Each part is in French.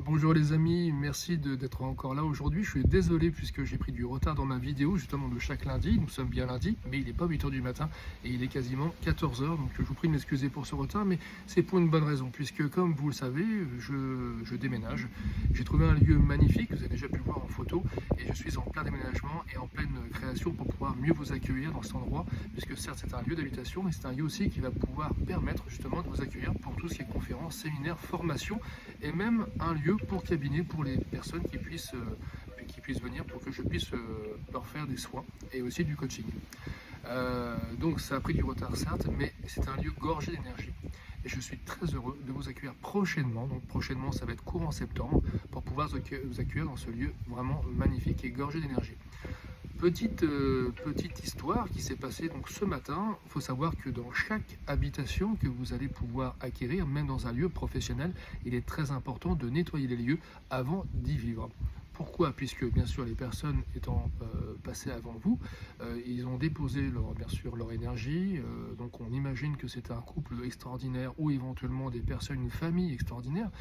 Bonjour les amis, merci d'être encore là aujourd'hui. Je suis désolé puisque j'ai pris du retard dans ma vidéo justement de chaque lundi. Nous sommes bien lundi, mais il n'est pas 8 h du matin et il est quasiment 14 h. Donc je vous prie de m'excuser pour ce retard, mais c'est pour une bonne raison puisque comme vous le savez, je déménage. J'ai trouvé un lieu magnifique, vous avez déjà pu le voir en photo, et je suis en plein déménagement et en pleine création pour pouvoir mieux vous accueillir dans cet endroit, puisque certes c'est un lieu d'habitation, mais c'est un lieu aussi qui va pouvoir permettre justement de vous accueillir pour tout ce qui est conférences, séminaires, formations, et même un lieu pour cabinet pour les personnes qui puissent venir pour que je puisse leur faire des soins et aussi du coaching. Donc ça a pris du retard certes, mais c'est un lieu gorgé d'énergie. Et je suis très heureux de vous accueillir prochainement. Donc prochainement, ça va être courant septembre, pour pouvoir vous accueillir dans ce lieu vraiment magnifique et gorgé d'énergie. Petite histoire qui s'est passée donc ce matin. Il faut savoir que dans chaque habitation que vous allez pouvoir acquérir, même dans un lieu professionnel, il est très important de nettoyer les lieux avant d'y vivre. Pourquoi? Puisque bien sûr les personnes étant passées avant vous, ils ont déposé leur énergie, donc on imagine que c'est un couple extraordinaire ou éventuellement des personnes, une famille extraordinaire.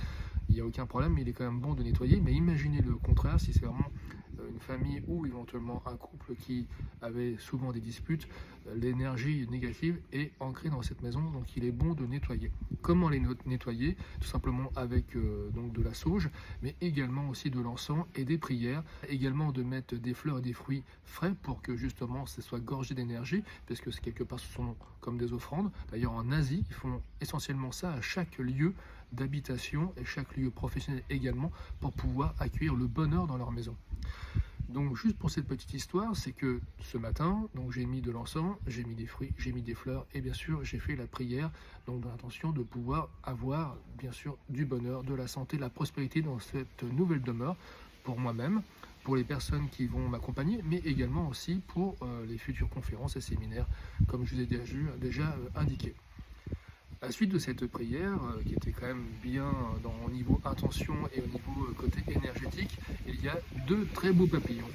Il n'y a aucun problème, mais il est quand même bon de nettoyer. Mais imaginez le contraire, si c'est vraiment une famille ou éventuellement un couple qui avait souvent des disputes, l'énergie négative est ancrée dans cette maison, donc il est bon de nettoyer. Comment les nettoyer? Tout simplement avec donc de la sauge, mais également aussi de l'encens et des prières, également de mettre des fleurs et des fruits frais pour que justement ce soit gorgé d'énergie, parce que quelque part ce sont comme des offrandes. D'ailleurs en Asie, ils font essentiellement ça à chaque lieu d'habitation et chaque lieu professionnel également, pour pouvoir accueillir le bonheur dans leur maison. Donc juste pour cette petite histoire, c'est que ce matin, donc j'ai mis de l'encens, j'ai mis des fruits, j'ai mis des fleurs et bien sûr j'ai fait la prière, donc dans l'intention de pouvoir avoir bien sûr du bonheur, de la santé, de la prospérité dans cette nouvelle demeure pour moi-même, pour les personnes qui vont m'accompagner, mais également aussi pour les futures conférences et séminaires, comme je vous ai déjà indiqué. À la suite de cette prière, qui était quand même bien au niveau intention et au niveau côté énergétique, il y a deux très beaux papillons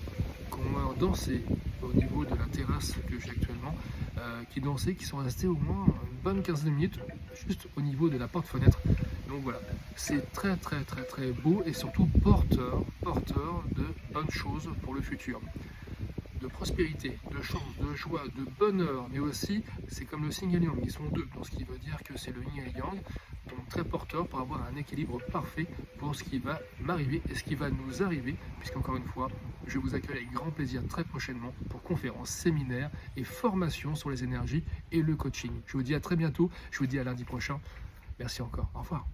qui ont dansé au niveau de la terrasse que j'ai actuellement, qui sont restés au moins une bonne quinzaine de minutes, juste au niveau de la porte-fenêtre. Donc voilà, c'est très beau et surtout porteur de bonnes choses pour le futur. De prospérité, de chance, de joie, de bonheur, mais aussi c'est comme le yin et le yang, ils sont deux, donc ce qui veut dire que c'est le yin et le yang, donc très porteur pour avoir un équilibre parfait pour ce qui va m'arriver et ce qui va nous arriver, puisqu'encore une fois, je vous accueille avec grand plaisir très prochainement pour conférences, séminaires et formations sur les énergies et le coaching. Je vous dis à très bientôt, je vous dis à lundi prochain, merci encore, au revoir.